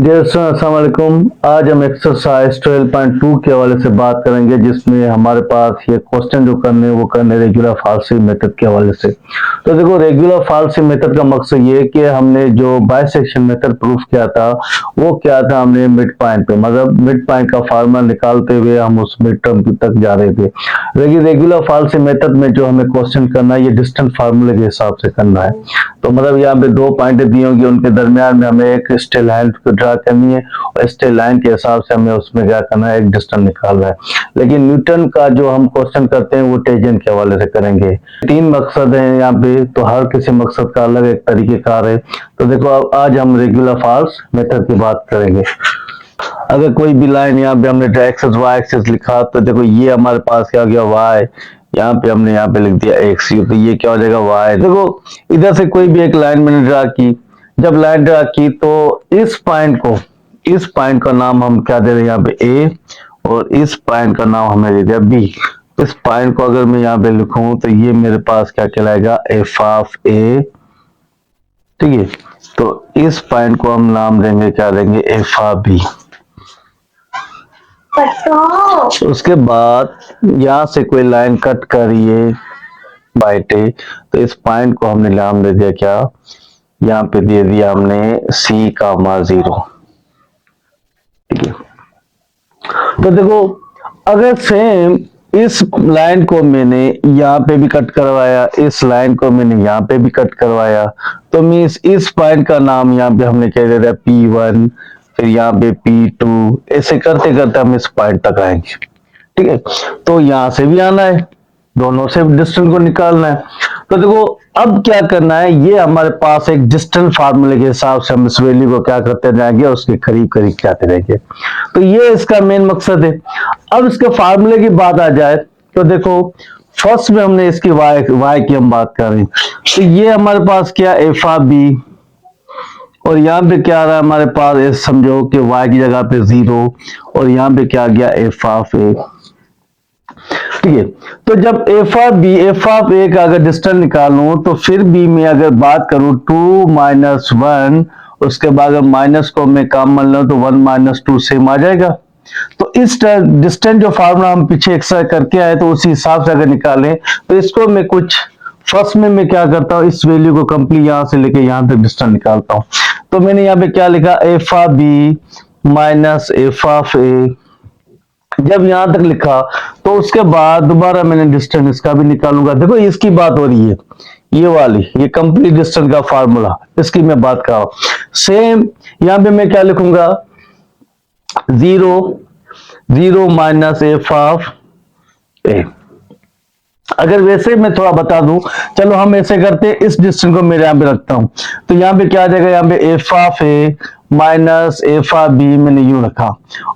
अस्सलाम वालेकुम। आज हम एक्सरसाइज 12.2 के हवाले से बात करेंगे, जिसमें हमारे पास ये क्वेश्चन जो करने वो करने रेगुलर फाल्सी मेथड के हवाले से। तो देखो, रेगुलर फाल्सी मेथड का मकसद ये है कि हमने जो बाइसेक्शन मेथड प्रूफ किया था वो क्या था, हमने मिड पॉइंट पे मतलब मिड पॉइंट का फार्मूला निकालते हुए हम उस मिड टर्म तक जा रहे थे। लेकिन रेगुलर फाल्सी मेथड में जो हमें क्वेश्चन करना है ये डिस्टेंस फार्मूले के हिसाब से करना है। तो मतलब यहाँ पे दो पॉइंट दी होंगी, उनके दरमियान में हमें एक स्ट्रेट लाइन ड्रा करनी है और स्ट्रेट लाइन के हिसाब से हमें उसमें क्या करना है, एक डिस्टेंस निकालना है। लेकिन न्यूटन का जो हम क्वेश्चन करते हैं वो टेंजेंट के हवाले से करेंगे। तीन मकसद हैं यहाँ पे, तो हर किसी मकसद का अलग एक तरीकेकार है। तो देखो, अब आज हम रेगुलर फाल्स मेथड की बात करेंगे। अगर कोई भी लाइन यहाँ पे हमने एक्सेस वाई एक्सेस लिखा, तो देखो ये हमारे पास क्या हो गया, वाई। यहाँ पे हमने यहाँ पे लिख दिया एक्स, तो ये क्या हो जाएगा, वाई। देखो, इधर से कोई भी एक लाइन मैंने ड्रा की। जब लाइन ड्रा की तो इस पॉइंट का नाम हम क्या दे रहे हैं यहाँ पे, ए, और इस पॉइंट का नाम हमें दे दिया बी। इस पॉइंट को अगर मैं यहाँ पे लिखूं तो ये मेरे पास क्या कहलाएगा, एफ ऑफ ए। ठीक है, तो इस पॉइंट को हम नाम देंगे, क्या देंगे, एफ ऑफ बी। उसके बाद यहां से कोई लाइन कट करिए बाइट ए, तो इस पॉइंट को हमने नाम दे दिया क्या, यहाँ पे दे दिया हमने सी कामा 0। ठीक है, तो देखो, अगर सेम इस लाइन को मैंने यहाँ पे भी कट करवाया, इस लाइन को मैंने यहाँ पे भी कट करवाया, तो मीन्स इस पॉइंट का नाम यहाँ पे हमने क्या दे दिया, P1, फिर यहाँ पे P2, ऐसे करते करते हम इस पॉइंट तक आएंगे। ठीक है, तो यहां से भी आना है, दोनों से डिस्टेंस को निकालना है। तो देखो, अब क्या करना है, ये हमारे पास एक डिस्टेंस फार्मूले के हिसाब से हम इस वैल्यू को क्या करते जाएंगे, उसके करीब करीब जाते रहेंगे। तो ये इसका मेन मकसद है। अब इसके फार्मूले की बात आ जाए तो देखो, फर्स्ट में हमने इसकी वाई की हम बात कर रहे हैं, तो ये हमारे पास क्या, एफ ऑफ बी, और यहाँ पे क्या आ रहा है हमारे पास, समझो कि y की जगह पे 0, और यहाँ पे क्या गया, एफ ऑफ ए। ठीक है, तो जब एफ ऑफ ए का अगर डिस्टेंस निकालूं, तो फिर बी में अगर बात करूं 2 माइनस 1, उसके बाद अगर माइनस को मैं काम मान लूं तो 1 माइनस 2 सेम आ जाएगा। तो इस डिस्टेंस जो फार्मूला हम पीछे एक्सरसाइज करके आए, तो उसी हिसाब से अगर निकालें, तो इसको मैं कुछ फर्स्ट में मैं क्या करता हूं, इस वैल्यू को कंप्लीट यहां से लेके यहां तक डिस्टेंस निकालता हूं। तो मैंने यहाँ पे क्या लिखा, F of B minus F of A. जब यहां तक लिखा तो उसके बाद दोबारा मैंने डिस्टेंस इसका भी निकालूंगा। देखो, इसकी बात हो रही है, ये वाली, ये कंप्लीट डिस्टेंस का फार्मूला, इसकी मैं बात कर रहा हूं। सेम यहां पे मैं क्या लिखूंगा, 0 माइनस एफ ऑफ ए। अगर वैसे मैं थोड़ा बता दूं, चलो हम ऐसे करते हैं, इस डिस्टेंस को मेरे यहाँ पे रखता हूं, तो यहाँ पे क्या आ जाएगा, यहाँ पे F of a minus F of b मैंने यूं रखा।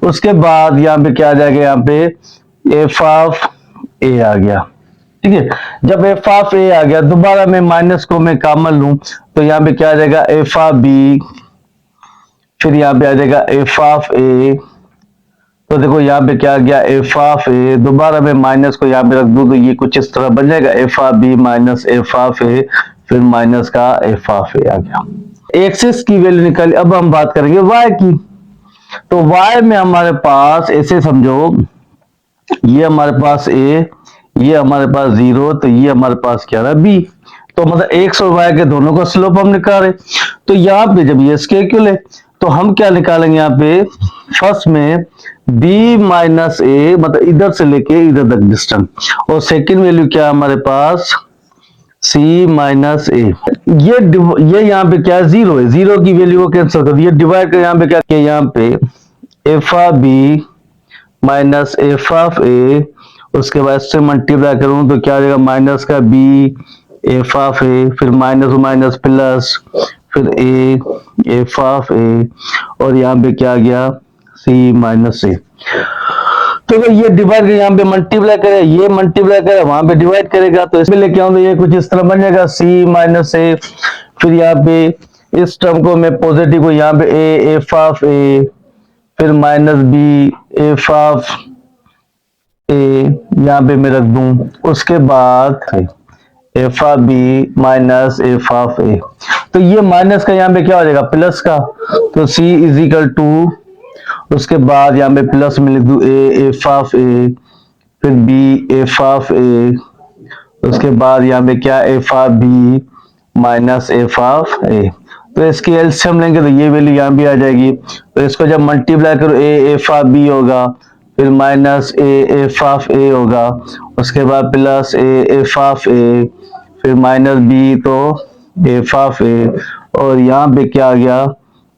उसके बाद यहाँ पे क्या आ जाएगा, यहाँ पे एफ ऑफ ए आ गया। ठीक है, जब एफ ऑफ ए आ गया, दोबारा मैं माइनस को मैं कॉमन लूं, तो यहाँ पे क्या आ जाएगा, एफ ऑफ बी, फिर यहाँ पे आ जाएगा एफ ऑफ ए। तो देखो, यहाँ पे क्या आ गया, एफ ऑफ ए, दोबारा मैं माइनस को यहाँ पे रख दूं तो ये कुछ इस तरह बन जाएगा, F of B minus F of A, फिर माइनस का एफ ऑफ ए आ गया। एक्सिस की वैल्यू निकाली। अब हम बात करेंगे वाई की। तो वाई में हमारे पास ऐसे समझो, ये हमारे पास ए, ये हमारे पास 0, तो ये हमारे पास क्या रहा, बी। तो मतलब एक्स और वाई के दोनों का स्लोप हम निकाले। तो यहाँ पे जब ये स्केक्यूल है, तो हम क्या निकालेंगे, यहाँ पे फर्स्ट में b माइनस ए, मतलब इधर से लेके इधर तक डिस्टेंस, और सेकंड वैल्यू क्या हमारे पास, c माइनस ए। ये यहाँ पे क्या है, 0 है, 0 की वैल्यू को कैंसिल कर दिया, डिवाइड कर यहाँ पे क्या किया, यहाँ पे F of B minus F of A, उसके बाद से मल्टीप्लाई करूं तो क्या आ जाएगा, माइनस का बी एफ ऑफ ए, फिर माइनस माइनस प्लस, फिर ए एफ ऑफ ए, और यहाँ पे क्या आ गया, सी माइनस ए। तो ये डिवाइड यहाँ पे मल्टीप्लाई करे, ये मल्टीप्लाई करे, वहां पे डिवाइड करेगा, तो इसमें लेके आऊं तो ये कुछ इस तरह बन जाएगा, सी माइनस ए। फिर यहाँ पे इस टर्म को मैं पॉजिटिव को यहाँ पे ए एफ ऑफ ए, फिर minus B F of A यहाँ पे मैं रख दूं। उसके बाद F of B minus F of A. तो ये माइनस का यहाँ पे क्या हो जाएगा, प्लस का, तो सी इज इक्वल टू, उसके बाद यहाँ पे प्लस में लिख दूं ए एफ ऑफ ए, फिर बी एफ ऑफ ए, उसके बाद यहाँ पे क्या F of B minus F of A. तो इसकी एलसीएम लेंगे तो ये वैल्यू यहाँ भी आ जाएगी। तो इसको जब मल्टीप्लाई करो ए एफ ऑफ बी होगा, फिर minus A F of A होगा, उसके बाद plus A F of A, फिर माइनस बी तो एफ ऑफ ए, और यहाँ पे क्या आ गया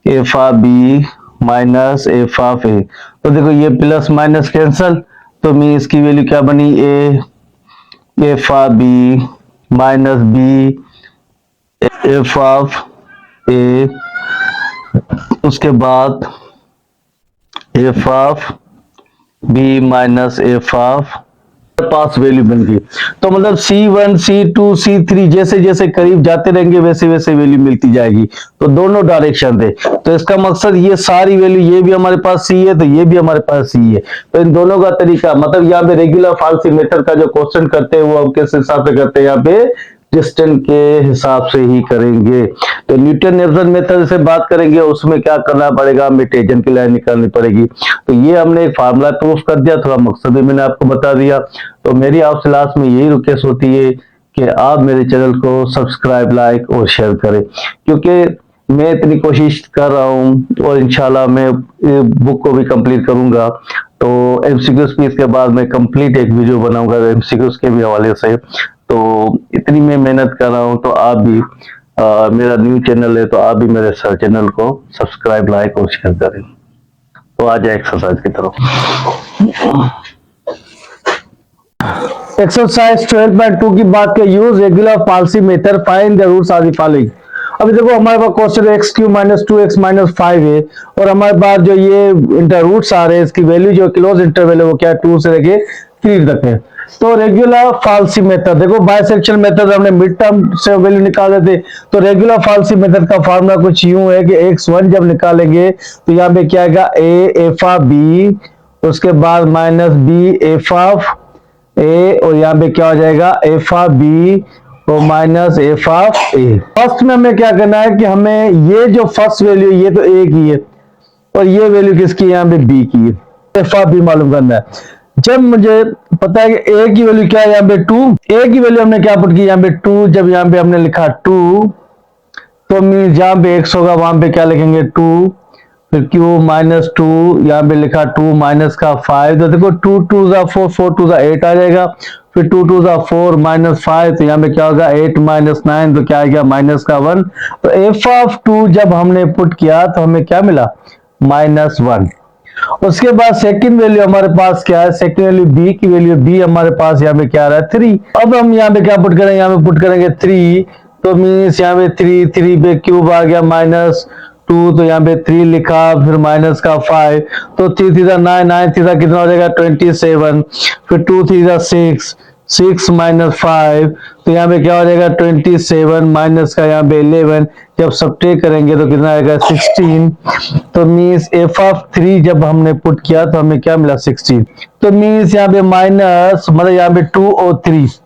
F of B minus F of A. तो देखो ये प्लस माइनस कैंसल, तो मैं इसकी वैल्यू क्या बनी A F of B minus B F of A, उसके बाद F of B minus F of पास वैल्यू बन गई। तो मतलब C1 C2 C3 जैसे जैसे करीब जाते रहेंगे वैसे वैसे वैल्यू मिलती जाएगी। तो दोनों डायरेक्शन थे। तो इसका मकसद ये सारी वैल्यू, ये भी हमारे पास C है तो ये भी हमारे पास C है। तो इन दोनों का तरीका, मतलब यहाँ पे रेगुलर फाल्सी मेथड का जो क्वेश्चन करते हैं वो हम किस हिसाब से करते हैं, यहाँ पे डिस्टेंस के हिसाब से ही करेंगे। तो न्यूटन नेल्सन मेथड से बात करेंगे, उसमें क्या करना पड़ेगा, हमें टेंजेंट की लाइन निकालनी पड़ेगी। तो ये हमने एक फार्मूला प्रूफ कर दिया, थोड़ा मकसद भी मैंने आपको बता दिया। तो मेरी आपसे लास्ट में यही रिक्वेस्ट होती है कि आप मेरे चैनल को सब्सक्राइब, लाइक और शेयर करें, क्योंकि मैं इतनी कोशिश कर रहा हूँ और इंशाल्लाह मैं बुक को भी कंप्लीट करूंगा। तो एमसीक्यूज की इसके बाद मैं कंप्लीट एक वीडियो बनाऊंगा एमसीक्यूज के भी हवाले से। तो इतनी मैं मेहनत कर रहा हूं, तो आप भी मेरा न्यू चैनल है तो आप भी मेरे चैनल को सब्सक्राइब, लाइक और शेयर करें। तो आ जाए एक्सरसाइज की तरफ। एक्सरसाइज 12.2 की बात के use regular falsi method, find the roots of the following. अभी देखो हमारे पास question X cube minus 2x minus 5 है, और हमारे पास जो ये इंटर रूट्स आ रहे हैं, इसकी वैल्यू जो क्लोज इंटरवल है वो क्या 2 से लेके 3 तक है। तो रेगुलर फाल्सी मेथड, देखो बाइसेक्शन मेथड हमने मिड टर्म से वैल्यू निकाले थे, तो रेगुलर फाल्सी मेथड का फार्मूला कुछ यूं है कि x1 जब निकालेंगे तो यहाँ पे क्या आएगा a एफ ऑफ b, उसके बाद minus b F of a, और यहाँ पे क्या हो जाएगा एफ ऑफ b और minus F of a। First में हमें क्या करना है कि हमें ये जो फर्स्ट वैल्यू ये तो a की है, और ये वैल्यू किसकी है, यहाँ पे b की है, एफ ऑफ b मालूम करना है। जब मुझे पता है कि a की वैल्यू क्या है, यहाँ पे 2, a की वैल्यू हमने क्या पुट की, यहाँ पे 2, जब यहाँ पे हमने लिखा 2 तो मीन जहाँ पे x होगा वहां पे क्या लिखेंगे 2, फिर q माइनस 2, यहाँ पे लिखा 2 माइनस का 5, तो देखो 2 2 जा 4 4 2 जा 8 आ जाएगा, फिर 2 2 जा 4 माइनस 5, तो यहाँ पे क्या होगा 8 माइनस 9, तो क्या आ गया माइनस का 1। तो एफ ऑफ 2 जब हमने पुट किया तो हमें क्या मिला -1। उसके बाद सेकंड वैल्यू हमारे पास क्या है, सेकंड वैल्यू b की वैल्यू, b हमारे पास यहाँ पे क्या आ रहा है 3। अब हम यहाँ पे क्या पुट करेंगे, यहाँ पे पुट करेंगे 3, तो मीन्स यहाँ पे 3 पे क्यूब आ गया -2, तो यहाँ पे 3 लिखा, फिर माइनस का 5, तो 3 3 9 9 3 कितना हो जाएगा 27, फिर 2 3 6 6 माइनस 5, तो यहाँ पे क्या हो जाएगा 27 माइनस का यहाँ पे 11, जब सब्ट्रैक्ट करेंगे तो कितना आएगा 16। तो मीन्स एफ ऑफ 3 जब हमने पुट किया तो हमें क्या मिला 16। तो मीन्स यहाँ पे माइनस, मतलब यहाँ पे 2 और 3,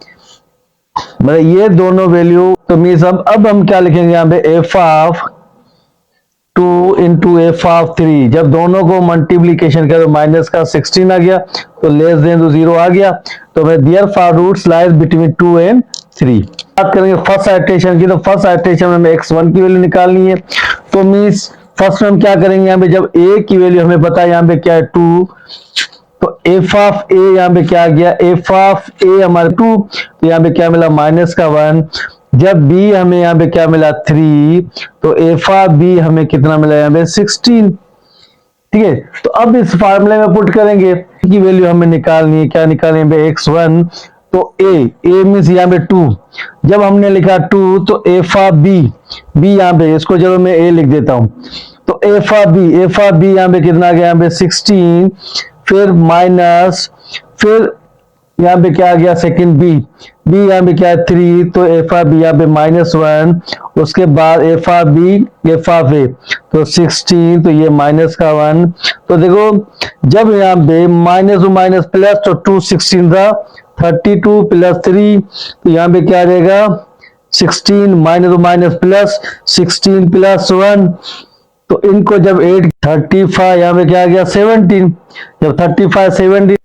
मतलब ये दोनों वैल्यू। तो मीन्स अब हम क्या लिखेंगे यहाँ पे F of 2 into F of 3, जब दोनों को मल्टीप्लीकेशन करो माइनस का 16 आ गया, तो लेस देन तो 0 आ गया। तो मैं therefore roots lies between 2 and 3। बात करेंगे फर्स्ट आइटरेशन की, तो फर्स्ट आइटरेशन में हमें x1 की वैल्यू निकालनी है। तो मीन्स फर्स्ट में हम क्या करेंगे, यहाँ पे जब a की वैल्यू हमें पता है यहाँ पे क्या है 2, तो एफ ऑफ a यहाँ पे क्या आ गया, एफ ऑफ a हमारे 2, तो यहाँ पे क्या मिला माइनस का 1। जब b हमें यहाँ पे क्या मिला 3, तो एफ ऑफ b हमें कितना मिला यहाँ पे 16। ठीक है, तो अब इस फार्मूले में पुट करेंगे की वैल्यू हमें निकालनी है, क्या निकालनी है x1, तो a मीन्स यहाँ पे 2, जब हमने लिखा 2 तो एफ ऑफ b यहाँ पे, इसको जब मैं a लिख देता हूं, तो एफ ऑफ b यहाँ पे कितना आ गया यहाँ पे 16, फिर माइनस, फिर यहाँ पे क्या आ गया सेकंड b यहाँ पे क्या है 3, तो एफ ऑफ b यहाँ पे -1, उसके बाद F of b F of a तो 16, तो ये माइनस का 1। तो देखो जब यहाँ पे माइनस प्लस, तो 2 16 था 32 प्लस 3, तो यहाँ पे क्या आ जाएगा 16 माइनस माइनस प्लस 16 प्लस 1, तो इनको जब 8 35 यहाँ पे क्या आ गया 17, जब 35 17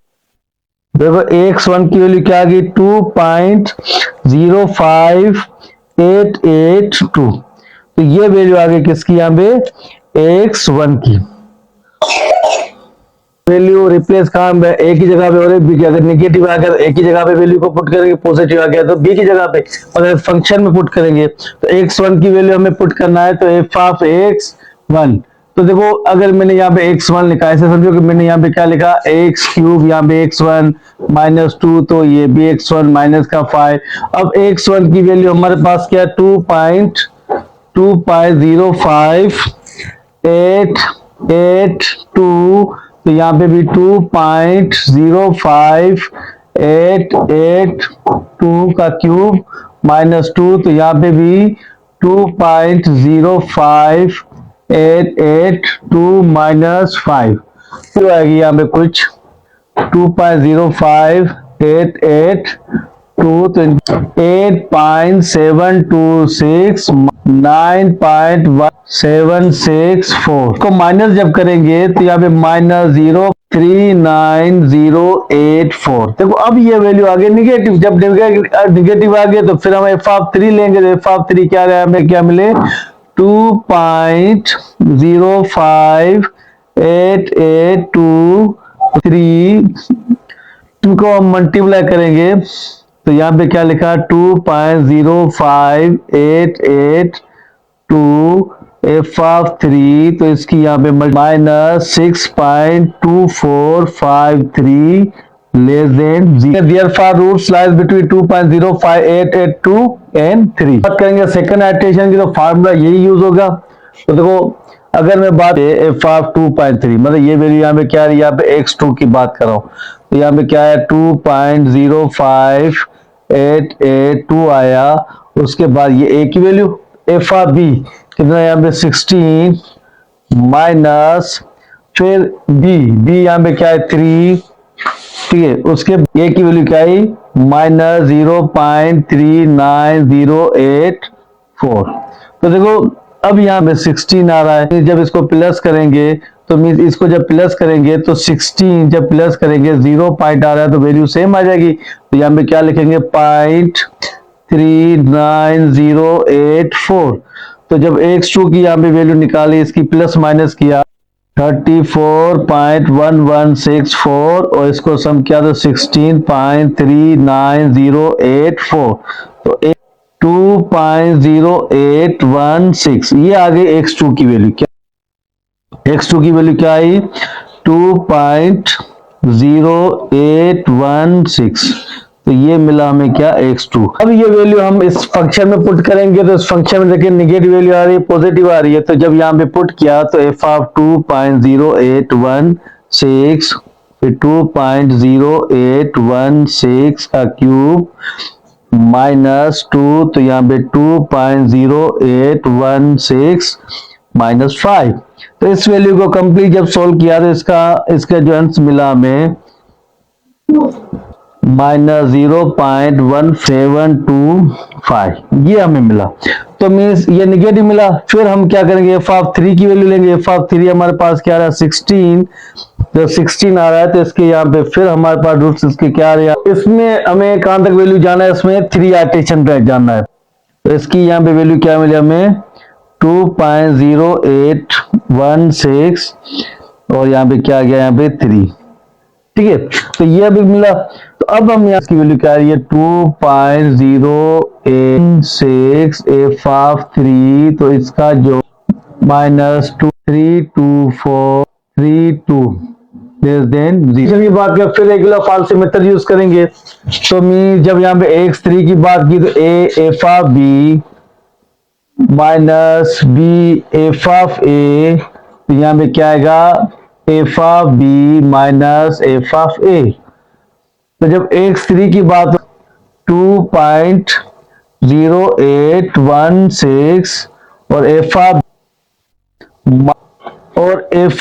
देखो x1 की वैल्यू क्या आ गई 2.05882, तो ये वैल्यू आ गई किसकी यहाँ पे x1 की वैल्यू रिप्लेस कहाँ में एक ही जगह पे, और बी की अगर नेगेटिव आ गया तो एक ही जगह पे वैल्यू को पुट करेंगे, पॉजिटिव आ गया तो बी की जगह पे, अगर फंक्शन में पुट करेंगे तो x1 की वैल्यू हमें पुट करना है, तो f ऑफ x1, तो देखो अगर मैंने यहाँ पे x1 लिखा, ऐसे समझो कि मैंने यहाँ पे क्या लिखा x क्यूब, यहाँ पे x1 माइनस 2, तो ये भी x1 माइनस का 5, अब x1 की वैल्यू हमारे पास क्या है 2.20882, तो यहाँ पे भी 2.05882 का क्यूब माइनस 2, तो यहाँ पे भी 2.05882 माइनस 5, तो आएगी यहाँ पे कुछ 2.05882, तो 8.726 9.1764 को माइनस जब करेंगे तो यहाँ पे माइनस 0.39084, देखो अब ये वैल्यू आ गई निगेटिव, जब निगेटिव आ गया तो फिर हम एफ ऑफ 3 लेंगे, तो एफ ऑफ 3 क्या रहा हमें क्या मिले 2.05882 इनको हम मल्टीप्लाई करेंगे, तो यहाँ पे क्या लिखा 2.05882 एफ ऑफ 3, तो इसकी यहाँ पे minus 6.2453 less than 0, therefore roots lies between 2.05882 and 3। बात करेंगे सेकंड आइटरेशन की, तो फार्मूला यही यूज होगा, तो देखो अगर मैं बात एफ ऑफ 2.3 मतलब ये वैल्यू यहाँ पे क्या है, यहाँ पे x2 की बात कर रहा हूँ, तो यहाँ पे क्या है 2.05882 आया, उसके बाद ये a की वैल्यू एफ ऑफ बी कितना यहाँ पे 16 माइनस फिर b यहाँ पे क्या है 3, ठीक है, उसके a की वैल्यू क्या है माइनस 0.39084, तो देखो अब यहाँ पे 16 आ रहा है, जब इसको प्लस करेंगे तो मीन इसको जब प्लस करेंगे तो 16 जब प्लस करेंगे 0 पॉइंट आ रहा है तो वैल्यू सेम आ जाएगी, तो यहाँ पे क्या लिखेंगे 0.39084, तो जब x2 की यहाँ पे वैल्यू निकाली, इसकी प्लस माइनस किया 34.1164 और इसको सम किया तो 16.39084, तो 2.0816 ये आ गई x2 की वैल्यू, क्या x2 की वैल्यू क्या आई 2.0816, तो ये मिला हमें क्या x2। अब ये वैल्यू हम इस फंक्शन में पुट करेंगे, तो इस फंक्शन में देखिए नेगेटिव वैल्यू आ रही है पॉजिटिव आ रही है, तो जब यहाँ पे पुट किया तो f ऑफ 2.0816 फिर 2.0816 का क्यूब माइनस 2, तो यहाँ पे 2.0816 माइनस 5, तो इस वैल्यू को कंप्लीट जब सोल्व किया तो इसका जो आंसर मिला हमें माइनस 0.1725 ये हमें मिला, तो मीन्स ये निगेटिव मिला। फिर हम क्या करेंगे एफ ऑफ 3 की वैल्यू लेंगे, एफ ऑफ 3 हमारे पास क्या आ रहा है 16, जब 16 आ रहा है तो इसके यहाँ पे फिर हमारे पास रूट्स इसके क्या आ रहे हैं, इसमें हमें कहां तक वैल्यू जाना है, इसमें 3 आइटरेशन तक जाना है, तो इसकी यहाँ पे वैल्यू क्या मिले हमें 2.0816 और यहाँ पे क्या गया यहाँ पे 3, ठीक है, तो ये अभी मिला। तो अब हम यहाँ की वैल्यू क्या आ रही है 2.086 एफ ऑफ 3, तो इसका जो माइनस 32432 लेस देन 0 की बात करें, फिर रेगुलर फॉर्म मेथड यूज करेंगे, तो मी जब यहाँ पे x3 की बात की तो a F of b minus B F of A, तो यहाँ पे क्या आएगा F of B minus F of A, तो जब x3 की बात 2.0816 और एफ ऑफ और एफ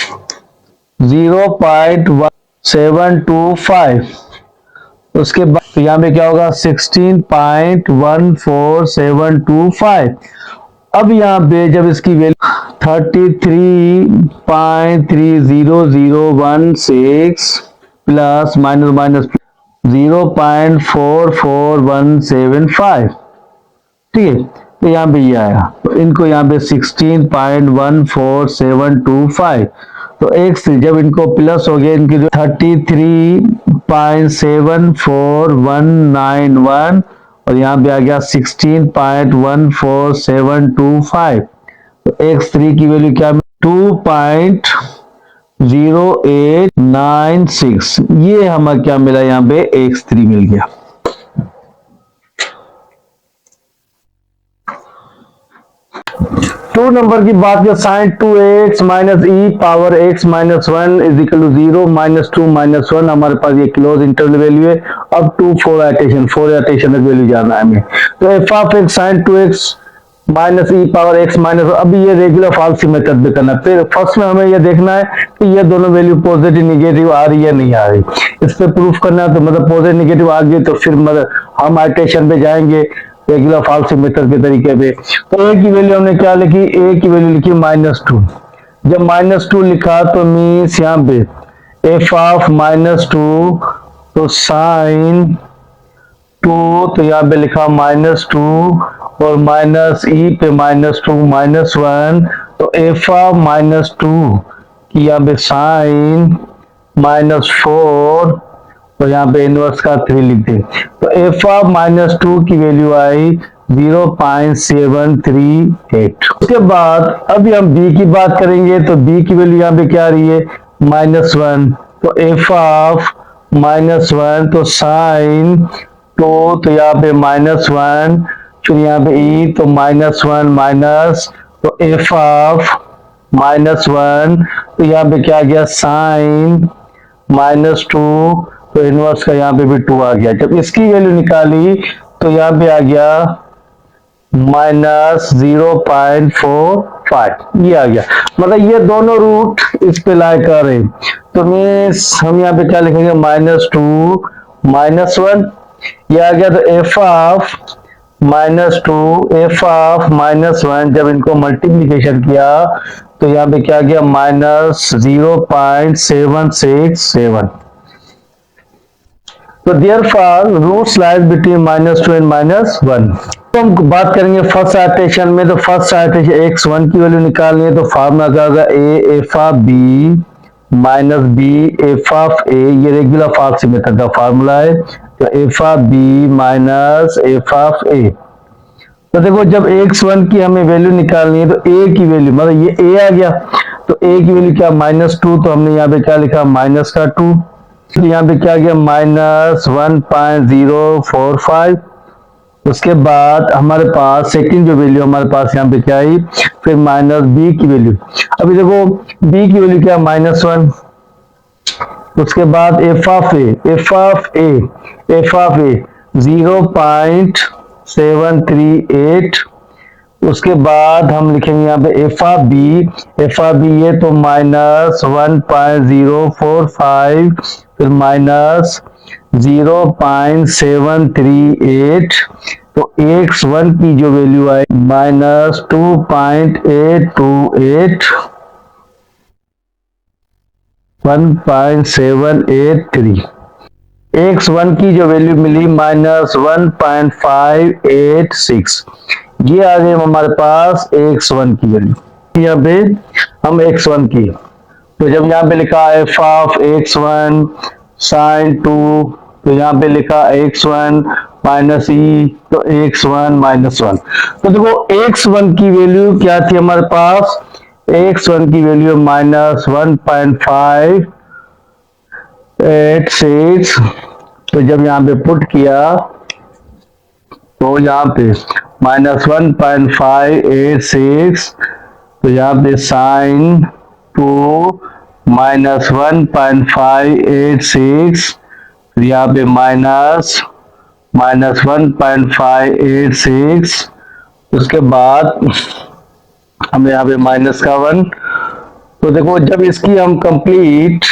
0.1725, उसके बाद तो यहाँ पे क्या होगा 16.14725। अब यहाँ पे जब इसकी वैल्यू 33.30016 प्लस माइनस माइनस 0.44175, ठीक है। तो यहाँ पे ये आया, तो इनको यहाँ पे 16.14725, तो एक से जब इनको प्लस हो गया, इनकी जो 33.74191 और यहाँ पे आ गया 16.14725, तो x3 की वैल्यू क्या 2.0896, ये हमें क्या मिला, यहाँ पे x3 मिल गया। टू नंबर की बात करें, sine 2x minus e power x minus 1 is equal to 0 minus 2 minus 1, हमारे पास ये क्लोज इंटरवल वैल्यू है। अब टू फोर आइटेशन तक वैल्यू जाना है हमें। तो F of x sine 2x minus e power x minus, अभी ये रेगुलर फाल्सी मेथड में करना है। फिर फर्स्ट में हमें ये देखना है कि ये दोनों वैल्यू पॉजिटिव निगेटिव आ रही है नहीं आ रही, इस पे प्रूफ करना है। तो मतलब पॉजिटिव निगेटिव आ गई तो फिर मतलब हम आइटेशन पे जाएंगे रेगुलर फाल्सी मेथड के तरीके पे। तो ए की वैल्यू हमने क्या लिखी, ए की वैल्यू लिखी -2। जब -2 लिखा तो मीन्स यहाँ पे एफ ऑफ -2, तो साइन 2, तो यहाँ पे लिखा -2 और माइनस ई पे -2 -1, तो एफ ऑफ -2 की यहाँ पे साइन -4 और यहाँ पे इनवर्स का 3 लिख दे। तो एफ ऑफ -2 की वैल्यू आई 0.738। उसके बाद अभी हम बी की बात करेंगे, तो बी की वैल्यू यहाँ पे क्या आ रही है -1, तो एफ ऑफ -1, तो साइन 2, तो यहाँ पे -1, फिर यहाँ पे ई, तो -1 माइनस, तो एफ ऑफ -1, तो यहाँ पे क्या गया साइन -2, तो इनवर्स का यहाँ पे भी 2 आ गया। जब इसकी वैल्यू निकाली तो यहाँ पे आ गया -0.45, ये आ गया। मतलब ये दोनों रूट इस पे लाई कर रहे, तो मीन्स हम यहाँ पे क्या लिखेंगे -2 -1, ये आ गया। तो एफ ऑफ -1 जब इनको मल्टीप्लीकेशन किया तो यहाँ पे क्या गया -0.767। तो therefore roots lies between -2 and -1। तो हम बात करेंगे फर्स्ट आइटेशन में, तो फर्स्ट आइटेशन x1 की वैल्यू निकालनी है, तो फार्मूला क्या होगा a F of b minus b F of a, ये रेगुलर फाल्सी मेथड का फार्मूला है। तो F of b minus F of a, तो देखो जब x1 की हमें वैल्यू निकालनी है तो a की वैल्यू मतलब ये a आ गया, तो a की वैल्यू क्या -2, तो हमने यहाँ पे क्या लिखा -2, तो यहाँ पे क्या गया -1.045। उसके बाद हमारे पास सेकंड जो वैल्यू हमारे पास यहाँ पे क्या आई, फिर माइनस बी की वैल्यू। अभी देखो बी की वैल्यू क्या -1, उसके बाद एफ ऑफ ए 0.738, उसके बाद हम लिखेंगे यहाँ पे एफ ऑफ बी ये तो -1.045, फिर -0.738, तो x1 की जो वैल्यू आई -2.828 1.783, x1 की जो वैल्यू मिली -1.586, ये आ गई हमारे पास x1 की वैल्यू। यहाँ पे हम x1 की, तो जब यहाँ पे लिखा एफ ऑफ x1 साइन 2, तो यहाँ पे लिखा x1 माइनस ई, तो x1 -1। तो देखो x1 की वैल्यू क्या थी हमारे पास, x1 की वैल्यू -1.586, तो जब यहाँ पे पुट किया तो यहाँ पे -1.586, तो यहाँ पे साइन 2 -1.586, यहाँ पे -1.586, उसके बाद हमें यहाँ पे -1। तो देखो जब इसकी हम कंप्लीट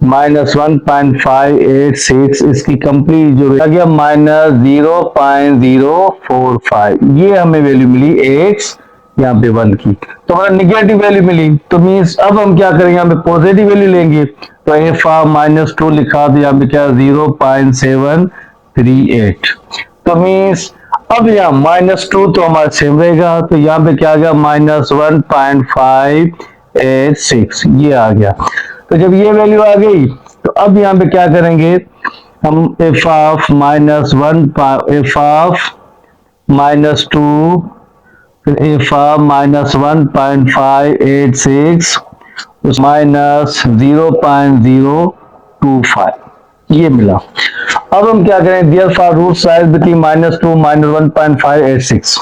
-1.586, इसकी कंप्लीट जो आ गया -0.045, ये हमें वैल्यू मिली एक्स यहाँ पे 1 की। तो हमारा निगेटिव वैल्यू मिली, तो मीन्स अब हम क्या करेंगे, यहाँ पे पॉजिटिव वैल्यू लेंगे। तो एफ ऑफ -2 लिखा, तो यहाँ पे क्या 0.738। तो मीन्स अब यहाँ -2 तो हमारा सेम रहेगा, तो यहाँ पे क्या आ गया -1.586, ये आ गया। तो जब ये वैल्यू आ गई, तो अब यहाँ पे क्या करेंगे हम, एफ ऑफ -2, फिर एफ ऑफ -1.586 उस -0.025, ये मिला। अब हम क्या करें, therefore root size between -2 -1.586,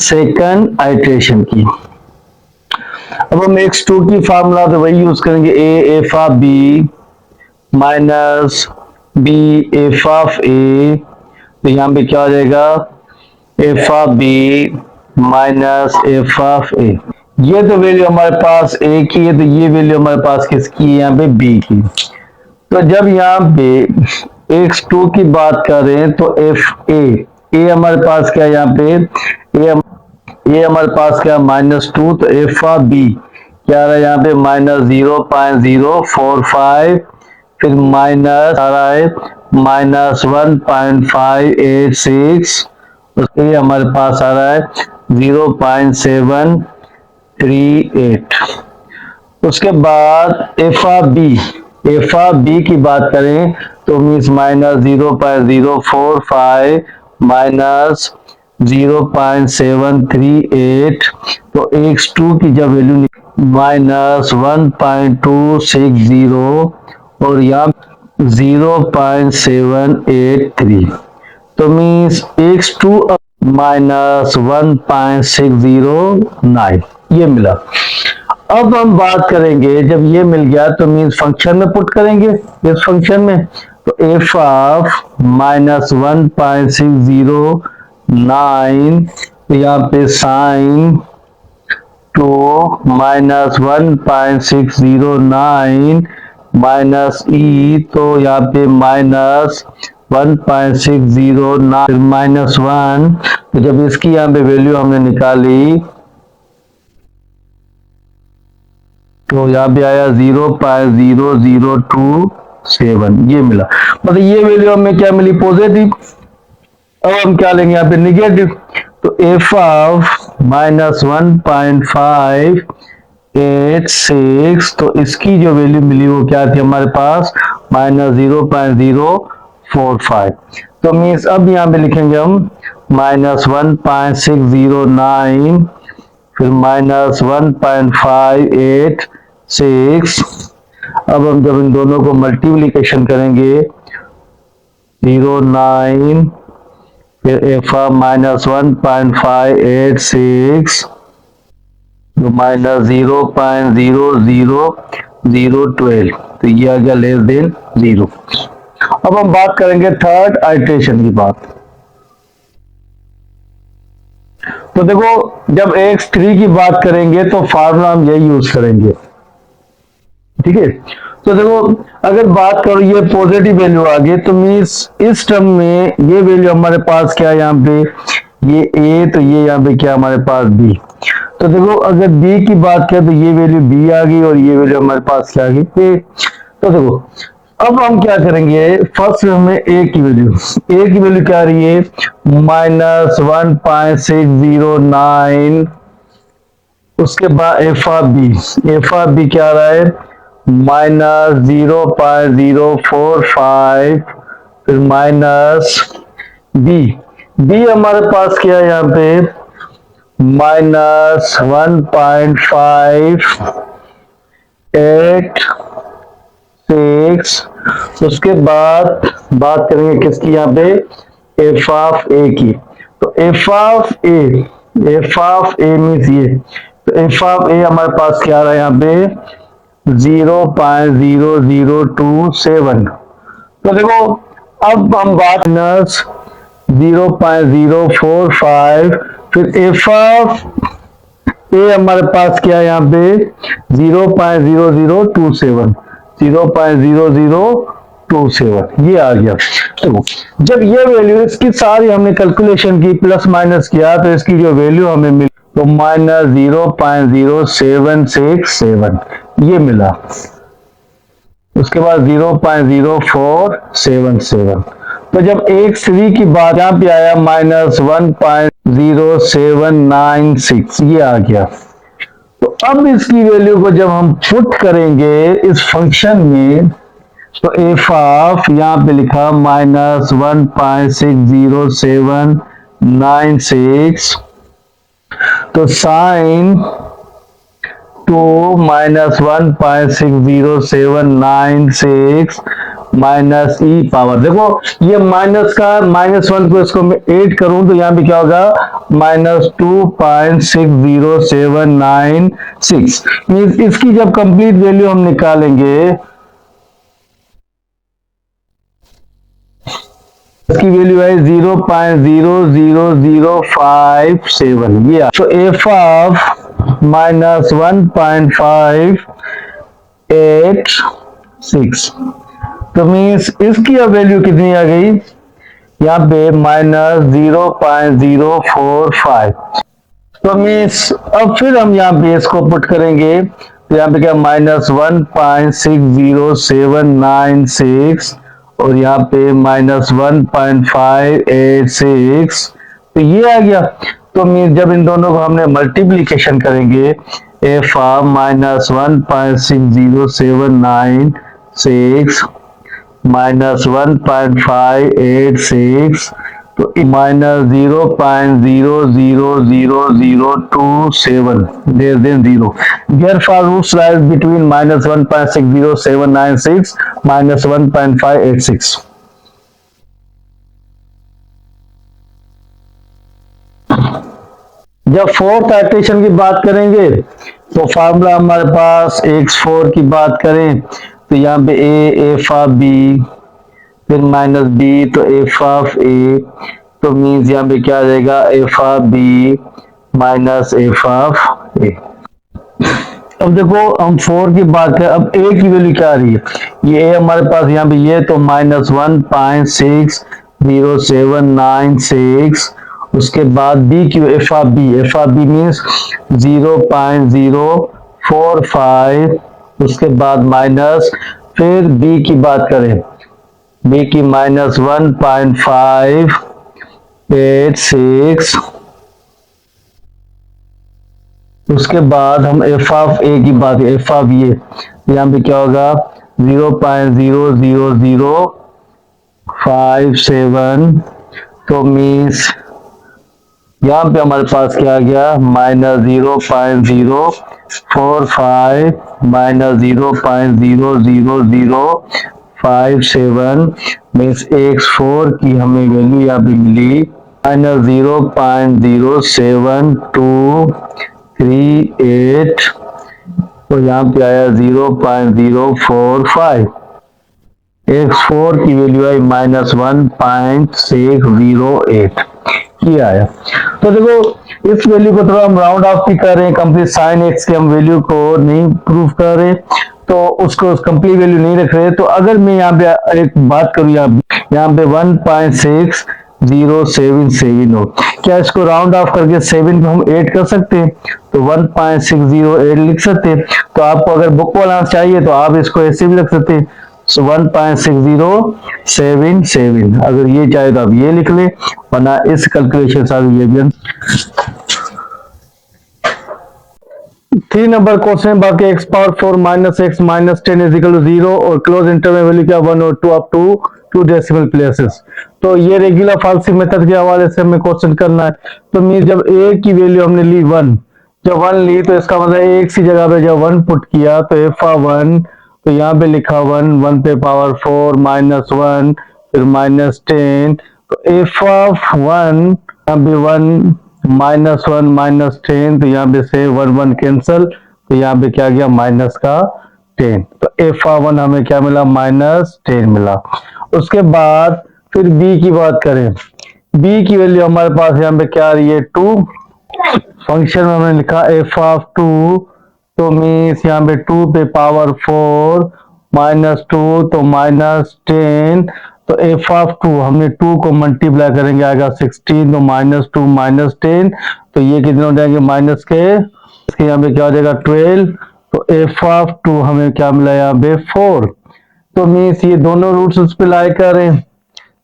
second iteration की। अब हम x2 की फार्मूला तो वही यूज करेंगे, a F of b minus b F of a। तो यहाँ पे क्या हो जाएगा, F of b minus F of a। ये तो वैल्यू हमारे पास a की है, तो ये वैल्यू हमारे पास किसकी है, यहाँ पे b की। तो जब यहाँ पे x2 की बात करें तो एफ a हमारे पास क्या है, यहाँ पे a हमारे पास क्या -2, तो एफ ऑफ b क्या रहा है यहाँ पे -0.045, फिर माइनस आ रहा है -1.586, उसके हमारे पास आ रहा है 0.738। उसके बाद एफ ऑफ बी की बात करें तो मीन्स -0.045 माइनस 0.738। तो x2 की जब वैल्यू -1.260 और यहाँ 0.783, तो मीन्स x2 -1.609, ये मिला। अब हम बात करेंगे, जब ये मिल गया तो मीन्स फंक्शन में पुट करेंगे, इस फंक्शन में। तो एफ ऑफ -1.609, तो यहाँ पे साइन तो -1.609 माइनस ई, तो यहाँ पे -1.609 फिर -1। तो जब इसकी यहाँ पे वैल्यू हमने निकाली तो यहाँ पे आया 0.0027, ये मिला। मतलब ये वैल्यू हमें क्या मिली, पॉजिटिव। अब हम क्या लेंगे यहाँ पे, निगेटिव। तो एफ ऑफ -1.586, तो इसकी जो वैल्यू मिली वो क्या थी हमारे पास, -0.045। तो मीन्स अब यहाँ पे लिखेंगे हम -1.609 फिर -1.586। अब हम जब इन दोनों को मल्टीप्लीकेशन करेंगे 09 फिर एफ -1.586 तो -0.00012, तो ये आ गया लेस देन 0। अब हम बात करेंगे थर्ड आइटरेशन की बात। तो देखो जब x3 की बात करेंगे तो फार्मूला हम यही यूज करेंगे, ठीक है। तो देखो अगर बात करो ये पॉजिटिव वैल्यू आ गई, तो मीन्स इस टर्म में ये वैल्यू हमारे पास क्या है, यहाँ पे ये a, तो ये यहाँ पे क्या हमारे पास b। तो देखो अगर b की बात करें तो ये वैल्यू b आ गई और ये वैल्यू हमारे पास क्या आ गई a। तो देखो अब हम क्या करेंगे, फर्स्ट में a की वैल्यू क्या आ रही है, -1.609। उसके बाद एफ ऑफ बी क्या आ रहा है, -0.045 फिर माइनस बी हमारे पास क्या है यहाँ पे -1.586। उसके बाद बात करेंगे किसकी, यहाँ पे एफ ऑफ ए की। तो एफ ऑफ ए मीन्स ये, तो एफ ऑफ ए हमारे पास क्या आ रहा है यहाँ पे 0.0027। तो देखो अब हम बात -0.045 फिर एफ ऑफ ए हमारे पास क्या है यहाँ पे 0.0027। 0.0027 ये आ गया। तो जब ये वैल्यू इसकी सारी हमने कैलकुलेशन की, प्लस माइनस किया, तो इसकी जो वैल्यू हमें मिली तो -0.0767 ये मिला। उसके बाद 0.0477। तो जब एक श्री की बात यहाँ पे आया -1.0796 ये आ गया। तो अब इसकी वैल्यू को जब हम पुट करेंगे इस फंक्शन में, तो एफ ऑफ यहाँ पे लिखा -1.60796, तो sign to -1.60796 minus e power, देखो ये माइनस का -1 को इसको मैं 8 करूं तो यहाँ पे क्या होगा -2.6076। इसकी जब कंप्लीट वैल्यू हम निकालेंगे, इसकी वैल्यू है 0.00057 ये। तो एफ ऑफ -1.586, तो मीन्स इसकी अब वैल्यू कितनी आ गई यहाँ पे -0.045। तो मीन्स अब फिर हम यहाँ पे इसको पुट करेंगे, तो यहाँ पे क्या -1.60796 और यहाँ पे -1.586, तो ये आ गया। तो मीन्स जब इन दोनों को हमने मल्टीप्लीकेशन करेंगे, एफ ऑफ -1.60796 -1.586, तो -0.00027 less than 0. Therefore, roots lies between -1.60796 -1.586. जब फोर्थ आइटरेशन की बात करेंगे तो फार्मूला हमारे पास x4 की बात करें तो यहाँ पे एफ ऑफ बी, फिर माइनस बी तो एफ ऑफ ए, तो मीन्स यहाँ पे क्या आ जाएगा F of B minus F of A. अब देखो हम 4 की बात करें, अब ए की वैल्यू क्या आ रही है, ये ए हमारे पास यहाँ पे ये तो -1.60796, उसके बाद बी की एफ ऑफ बी मीन्स 0.045, उसके बाद माइनस, फिर बी की बात करें, बी की -1.586, उसके बाद हम एफ ऑफ ए की बात, एफ ऑफ ये यहाँ पे क्या होगा 0.00057, तो मीन्स यहाँ पे हमारे पास क्या आ गया -0.045 -0.00057 मीन्स x4 की हमें वैल्यू यहाँ पे मिली -0.07238, तो यहाँ पे आया 0.045। x4 की वैल्यू आई -1.608 ये आया। तो देखो इस वैल्यू को थोड़ा हम राउंड ऑफ भी कर रहे हैं, कंप्लीट साइन एक्स के हम वैल्यू को नहीं प्रूव कर रहे, तो उसको कंप्लीट वैल्यू नहीं रख रहे। तो अगर मैं यहाँ पे एक बात करूँ, यहाँ पे 1.6077 हो, क्या इसको राउंड ऑफ करके 7 को हम 8 कर सकते हैं, तो 1.608 लिख सकते हैं। तो आपको अगर बुक वाला चाहिए तो आप इसको ऐसे भी लिख सकते हैं, सो 1.6077, अगर ये चाहे तो आप ये लिख ले, वरना इस कैलकुलेशन से ये भी। 3 नंबर क्वेश्चन, बाकी x power 4 minus x minus 10 is equal to 0 और क्लोज इंटरवल वैल्यू क्या 1 और 2 अप टू 2 डेसिमल प्लेसेस। तो ये रेगुलर फाल्सी मेथड के हवाले से हमें क्वेश्चन करना है। तो मीन जब a की वैल्यू हमने ली 1, जब 1 ली तो इसका मतलब एक सी जगह पे जब 1 पुट किया तो एफ ऑफ 1, तो यहाँ पे लिखा 1 पे पावर 4 -1 फिर -10, तो एफ ऑफ 1 यहाँ पे 1 -1 -10, तो यहाँ पे से 1 कैंसल, तो यहाँ पे क्या गया माइनस का 10, तो एफ ऑफ 1 हमें क्या मिला -10 मिला। उसके बाद फिर b की बात करें, b की वैल्यू हमारे पास यहाँ पे क्या आ रही है 2, फंक्शन में हमने लिखा एफ ऑफ 2, तो मीन्स यहाँ पे 2 पे पावर 4 -2 तो -10, तो एफ ऑफ 2 हमने 2 को मल्टीप्लाई करेंगे आएगा 16, तो -2 -10, तो ये कितने हो जाएंगे माइनस के, इसके यहाँ पे क्या हो जाएगा 12, तो एफ ऑफ 2 हमें क्या मिला यहाँ पे 4, तो मीन्स ये दोनों रूट्स उस पर लाई कर रहे हैं,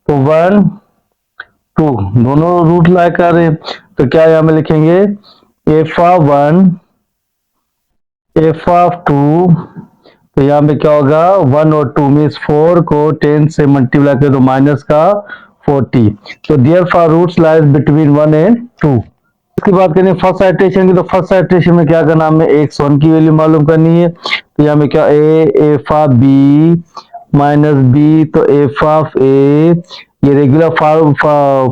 तो 1 2 दोनों रूट लाई कर रहे हैं, तो क्या यहाँ में लिखेंगे एफ ऑफ 1 एफ ऑफ 2, तो यहाँ पे क्या होगा 1 और 2 मीन्स 4 को 10 से मल्टीप्लाई करें तो माइनस का 40, तो therefore roots lies between 1 and 2। इसकी बात करें फर्स्ट साइटेशन की, तो फर्स्ट साइटेशन में क्या करना हमें x1 की वैल्यू मालूम करनी है, तो यहाँ पे क्या F of B minus B, तो एफ ऑफ ए, ये रेगुलर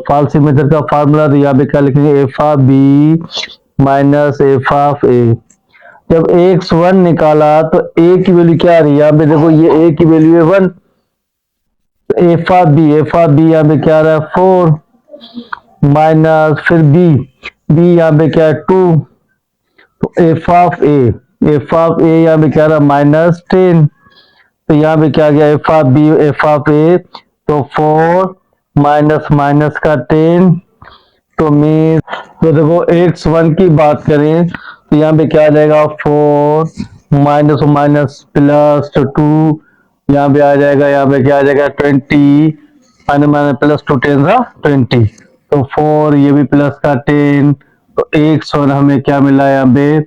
फाल्सी मेथड का फार्मूला, तो यहाँ पे क्या लिखेंगे F of B minus F of A. जब x1 निकाला तो a की वैल्यू क्या आ रही है, यहाँ पे देखो ये a की वैल्यू है 1, एफ ऑफ बी यहाँ पे क्या आ रहा है 4 माइनस फिर बी यहाँ पे क्या है 2, तो एफ ऑफ ए यहाँ पे क्या आ रहा है -10, तो यहाँ पे क्या गया F of B F of A, तो 4 माइनस माइनस का 10, तो मीन, तो देखो x1 की बात करें तो यहाँ पे क्या आ जाएगा 4 माइनस माइनस प्लस 2, यहाँ पे आ जाएगा, यहाँ पे क्या आ जाएगा 20 माइनस माइनस प्लस 2 10 था 20, तो 4 ये भी प्लस का 10, तो x1 हमें क्या मिला यहाँ पे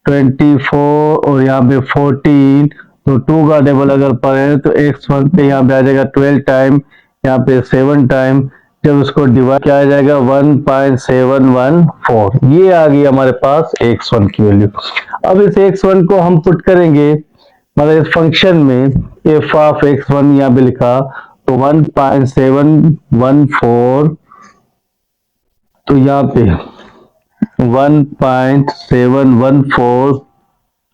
24 और यहाँ पे 14, तो 2 का डबल अगर पढ़े तो x1 पे यहाँ पे आ जाएगा 12 टाइम, यहाँ पे 7 टाइम, जब उसको डिवाइड किया जाएगा 1.714, ये आ गई हमारे पास x1 की वैल्यू। अब इस x1 को हम पुट करेंगे मतलब इस फंक्शन में f ऑफ x1 यहाँ पे लिखा, तो 1.714, तो यहाँ पे 1.714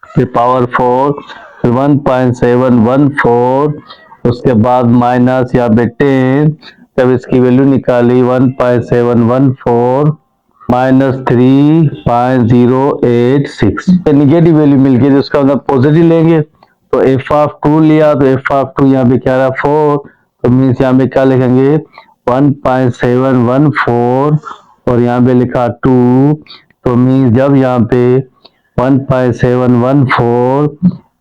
फिर पावर 4 फिर 1.714, उसके बाद माइनस यहाँ पे 10, जब इसकी वैल्यू निकाली 1.714 माइनस 3.086, निगेटिव वैल्यू मिल गई, जिसका मतलब पॉजिटिव लेंगे, तो एफ ऑफ 2 लिया, तो एफ ऑफ 2 यहाँ पे क्या रहा 4, तो मीन्स यहाँ पे क्या लिखेंगे 1.714 और यहाँ पे लिखा 2, तो मीन्स जब यहाँ पे 1.714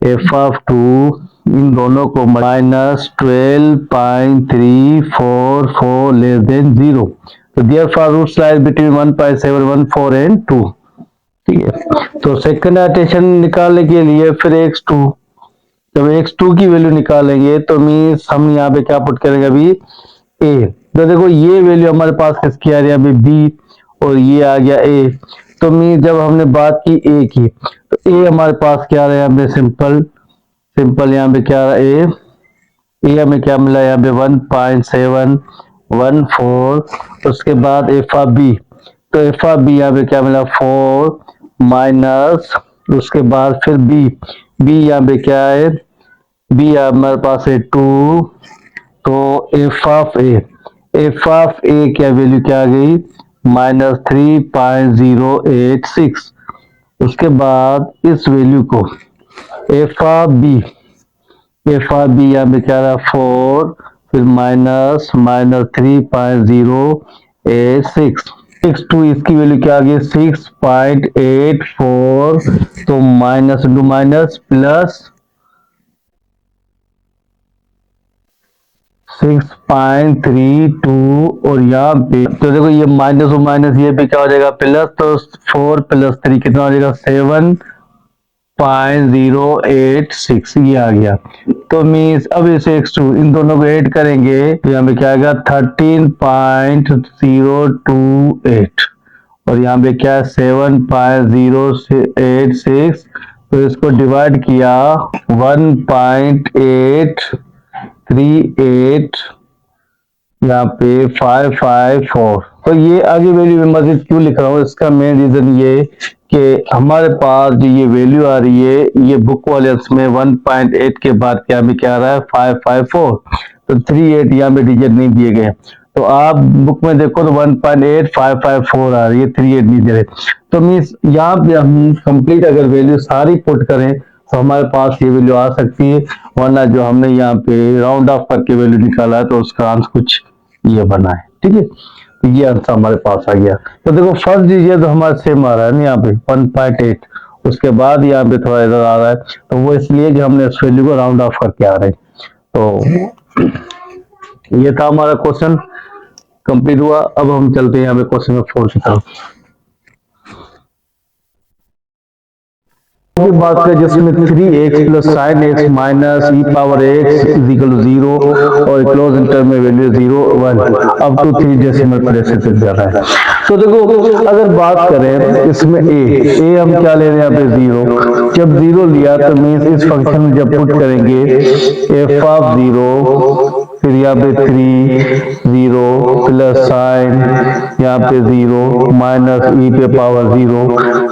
एफ ऑफ 2 इन दोनों को -12.344 लेस देन 0, तो therefore roots lies between 1.714 and 2, ठीक है। तो सेकंड इटरेशन निकालने के लिए फिर x2, जब x2 की वैल्यू निकालेंगे तो मीन्स हम यहाँ पे क्या पुट करेंगे अभी a, तो देखो ये वैल्यू हमारे पास किसकी आ रही है अभी b और ये आ गया a, तो मीन्स जब हमने बात की a की तो a हमारे पास क्या आ रहा है यहाँ पे सिंपल यहाँ पे क्या आ रहा है a हमें क्या मिला यहाँ पे 1.714, उसके बाद एफ ऑफ बी, तो एफ ऑफ बी यहाँ पे क्या मिला 4 माइनस, उसके बाद फिर बी यहाँ पे क्या है बी हमारे पास है 2, तो एफ ऑफ ए क्या वैल्यू क्या आ गई -3.086, उसके बाद इस वैल्यू को एफ ऑफ बी यहाँ पे क्या रहा 4 फिर माइनस 3.086, 6 इसकी वैल्यू क्या आ गई 6.84, तो माइनस इंटू माइनस प्लस 6.32 और यहाँ पे तो देखो ये माइनस और माइनस ये भी क्या हो जाएगा प्लस, तो 4 + 3 कितना हो जाएगा 7.086 ये आ गया, तो मीन्स अब इसे x2 इन दोनों को ऐड करेंगे तो यहाँ पे क्या आएगा 13.028 और यहाँ पे क्या है 7.086, तो इसको डिवाइड किया 1.838 यहाँ पे 554, तो ये आगे वैल्यू में मजीद क्यों लिख रहा हूँ, इसका मेन रीजन ये कि हमारे पास जो ये वैल्यू आ रही है ये बुक वाले में 1.8 के बाद क्या में क्या आ रहा है 554, तो 38 यहाँ पे डिजिट नहीं दिए गए, तो आप बुक में देखो तो 1.8554 आ रही है, 38 नहीं दे रहे, तो मीन्स यहाँ पे हम कंप्लीट अगर वैल्यू सारी पुट करें तो हमारे पास ये वैल्यू आ सकती है, वरना जो हमने यहाँ पे राउंड ऑफ करके वैल्यू निकाला है तो उसका आंसर कुछ ये बना है। ठीक है, तो ये आंसर हमारे पास आ गया। तो देखो फर्स्ट दीजिए तो हमारा सेम आ रहा है ना यहाँ पे 1.8, उसके बाद यहाँ पे थोड़ा इधर आ रहा है, तो वो इसलिए कि हमने उस वैल्यू को राउंड ऑफ करके आ रहे हैं। तो ये था हमारा क्वेश्चन कंप्लीट हुआ। अब हम चलते हैं यहाँ पे क्वेश्चन नंबर 4 की तरफ की बात करें, जिसमें 3x plus sine x minus e power x is equal to 0 और क्लोज इंटरवल में value 0 1 up to 3 decimal place से जा रहा है। तो देखो अगर बात करें इसमें ए हम क्या ले रहे हैं यहाँ पे 0, जब 0 लिया तो मीन्स इस फंक्शन में जब पुट करेंगे एफ ऑफ 0, फिर यहाँ पे 3 0 प्लस साइन यहाँ पे 0 माइनस ई पे पावर 0,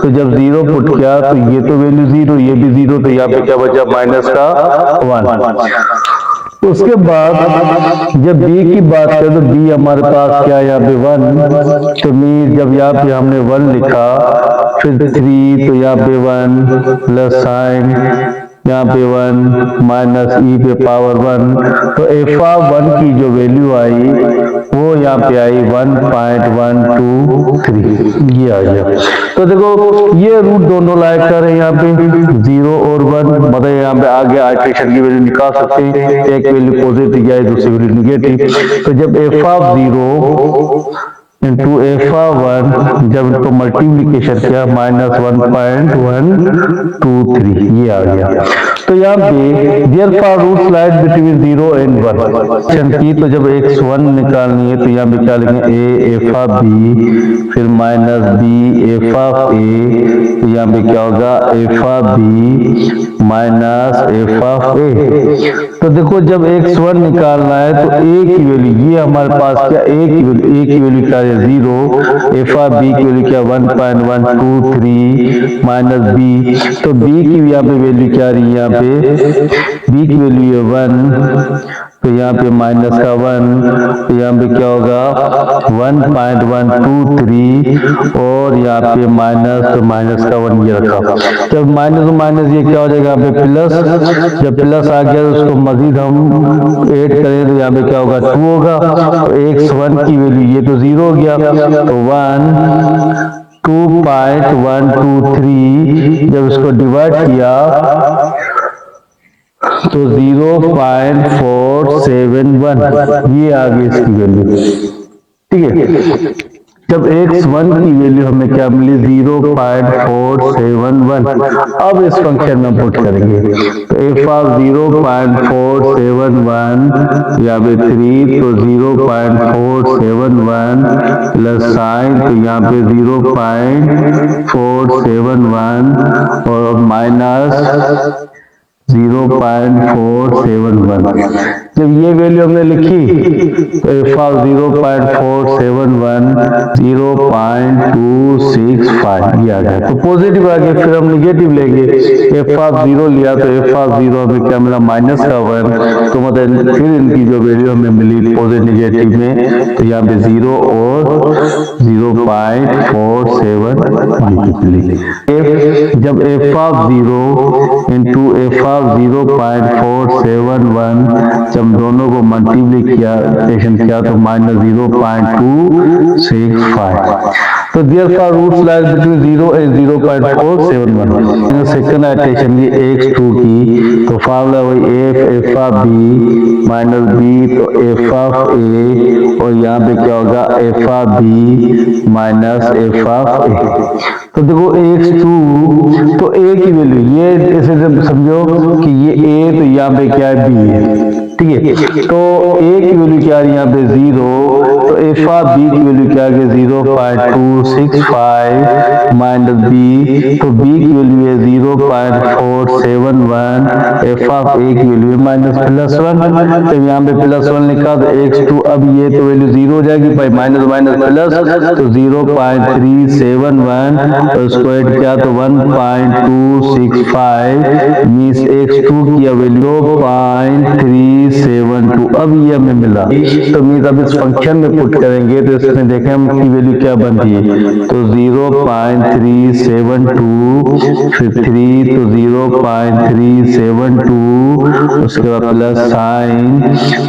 तो जब 0 पुट किया तो ये तो वैल्यू 0, ये भी 0, तो यहाँ पे क्या बचा माइनस का 1। उसके बाद जब b की बात करें तो b हमारे पास क्या है यहाँ पे 1, तो मीन जब यहाँ पे हमने 1 लिखा, फिर 3 तो यहाँ पे 1 प्लस साइन यहाँ पे 1 माइनस ई पे पावर 1, तो एफ ऑफ 1 की जो वैल्यू आई वो यहाँ पे आई 1.123, ये आ गया। तो देखो ये रूट दोनों लाइक कर हैं यहाँ पे 0 और 1, मतलब यहाँ पे आगे आइट्रेशन की वैल्यू निकाल सकते हैं, एक वैल्यू पॉजिटिव या दूसरी वैल्यू निगेटिव। तो जब F of 0 into F of 1 जब इनको मल्टीप्लीकेशन किया -1.123, ये आ गया। तो यहाँ पे therefore root slide between 0 and 1 की, तो जब x1 निकालनी है तो यहाँ पे क्या लिखेंगे a एफ ऑफ b, फिर minus b F of a, तो यहाँ पे क्या होगा f of b minus F of a। तो देखो जब x1 निकालना है तो a की वैल्यू, ये हमारे पास क्या a की वैल्यू क्या है 0, एफ ऑफ b की वैल्यू क्या 1.123 माइनस b, तो b की यहाँ पे वैल्यू क्या रही है, यहाँ पे b की वैल्यू है 1, तो यहाँ पे माइनस का 1, तो यहाँ पे क्या होगा 1.123 और यहाँ पे माइनस, तो माइनस का 1 ये रखा। जब माइनस तो माइनस ये क्या हो जाएगा यहाँ पे प्लस, जब प्लस आ गया तो उसको मजीद हम ऐड करें तो यहाँ पे क्या होगा 2 होगा, तो x1 की वैल्यू ये तो 0 हो गया, तो 2.123 जब इसको डिवाइड किया तो 0.471, ये आ गई इसकी वैल्यू। ठीक है, जब x1 की वैल्यू हमें क्या मिली 0.471, अब इस फंक्शन में पुट करेंगे तो एफ ऑफ 0.471 यहाँ पे 3, तो 0.471 प्लस साइन, तो यहाँ पे 0.471 और माइनस 0.471। जब ये वैल्यू हमने लिखी तो एफ ऑफ 0.471 0.265 ये आ गया, तो पॉजिटिव आ गया। फिर हम निगेटिव लेंगे, एफ ऑफ 0 लिया तो एफ ऑफ 0 हमें क्या मिला माइनस का 1, तो मतलब फिर इनकी जो वैल्यू हमें मिली पॉजिटिव निगेटिव में, तो यहाँ पे 0 और 0.47 मिली। जब F of 0 into F of 0.471 जब दोनों को मल्टीप्लाई किया तो माइनस 0.265, तो therefore root lies between 0 and 0.471। Second iteration की x2 की, तो फार्मूला वही f of b minus b, तो एफ ऑफ a और यहाँ पे क्या होगा f of b minus F of a। तो देखो x2, तो a की वैल्यू ये ऐसे समझो कि ये a, तो यहाँ पे क्या है b है। ठीक है, तो a की वैल्यू क्या है यहाँ पे 0, तो एफ ऑफ b की वैल्यू क्या है 0.265 माइनस b, तो b की वैल्यू है 0.471, एफ ऑफ a की वैल्यू है माइनस प्लस 1, तो यहाँ पे प्लस 1 लिखा तो x2, अब ये तो वैल्यू 0 हो जाएगी भाई, माइनस माइनस प्लस, तो 0.371 और स्क्वायर किया तो 1.265 मीन्स x2 की वैल्यू 0.371 372। अब ये हमें मिला, तो मीन्स अब इस फंक्शन में पुट करेंगे तो इसमें देखें हम की वैल्यू क्या बनती है, तो 0.372 फिर 3 तो 0.372 उसके बाद प्लस साइन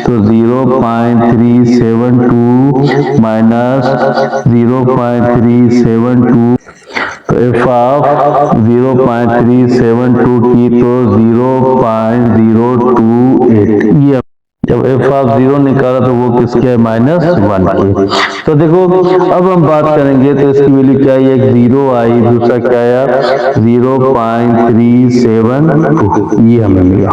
तो 0.372 माइनस 0.372 तो एफ ऑफ 0.372 की तो 0.028। ये जब एफ ऑफ 0 निकाला तो वो किसके है, -1 के। तो देखो अब हम बात करेंगे तो इसकी वैल्यू क्या है, एक 0 आई, दूसरा क्या आया 0.372, ये हमें मिला।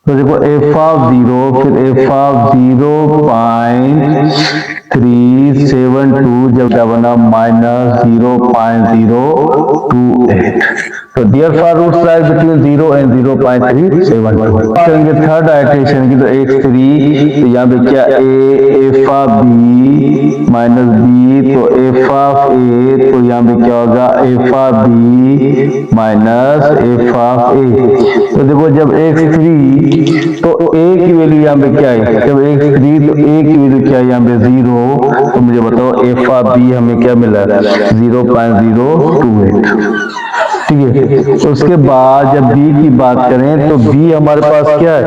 तो देखो एफ ऑफ 0 फिर एफ ऑफ 0.372 जब क्या बना -0.028। तो dear for roots lies between 0 and 0.372। करेंगे थर्ड आइटरेशन की तो x3 तो यहाँ पे क्या a F of b minus B तो एफ ऑफ a तो यहाँ पे क्या होगा f of b minus F of a। तो देखो जब x3 तो a की वैल्यू यहाँ पे क्या है, जब x3 तो a की वैल्यू क्या है यहाँ पे 0, तो मुझे बताओ एफ ऑफ b हमें क्या मिला 0.028। ठीक है, उसके बाद जब b की बात करें तो b हमारे पास क्या है,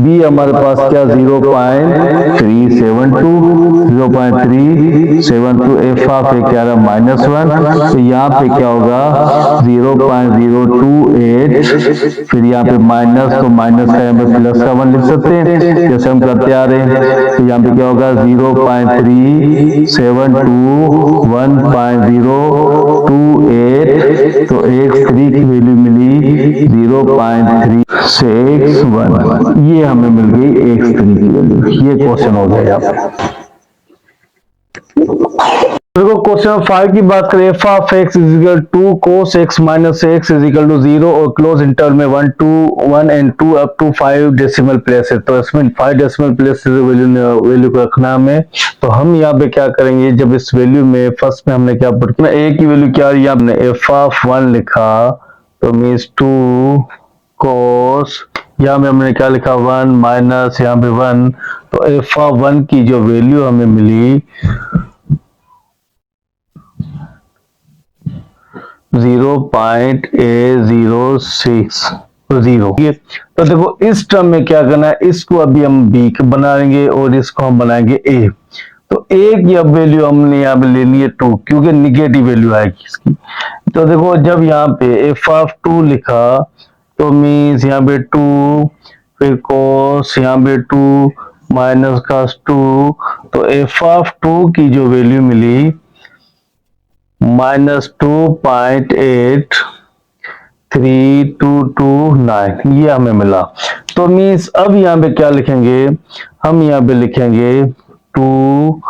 b हमारे पास क्या 0.372 एफ ऑफ ए क्या रहा -1, तो यहाँ पे क्या होगा 0.028 फिर यहाँ पे माइनस, तो माइनस का यहाँ पे प्लस का 1 लिख सकते हैं जैसे हम करते आ रहे हैं। तो यहाँ पे क्या होगा 0.372 1.028 तो x3 की वैल्यू मिली 0.361, ये हमें मिल गई x3 की वैल्यू। ये क्वेश्चन हो गया यहाँ पे। देखो क्वेश्चन 5 की बात करें, f of x is equal to cos x minus x is equal to 0 और क्लोज इंटरवल में 1 and 2 up to 5 decimal place है। तो इसमें 5 डेसिमल प्लेस वैल्यू को रखना हमें। तो हम यहाँ पे क्या करेंगे, जब इस वैल्यू में फर्स्ट में हमने क्या पुट किया, ए की वैल्यू क्या है, हमने एफ ऑफ 1 लिखा तो मीन्स 2 कोस, यहाँ में हमने क्या लिखा 1 माइनस यहाँ पे 1, तो एफ ऑफ 1 की जो वैल्यू हमें मिली 0.806। तो देखो इस टर्म में क्या करना है, इसको अभी हम b बनाएंगे और इसको हम बनाएंगे a। तो a की अब वैल्यू हमने यहाँ पे लेनी है 2, क्योंकि निगेटिव वैल्यू आएगी इसकी। तो देखो जब यहाँ पे एफ ऑफ 2 लिखा तो मीन्स यहाँ पे 2 फिर कोस यहाँ पे 2 माइनस का 2, तो एफ ऑफ 2 की जो वैल्यू मिली -2.832229, ये हमें मिला। तो मीन्स अब यहाँ पे क्या लिखेंगे, हम यहाँ पे लिखेंगे 2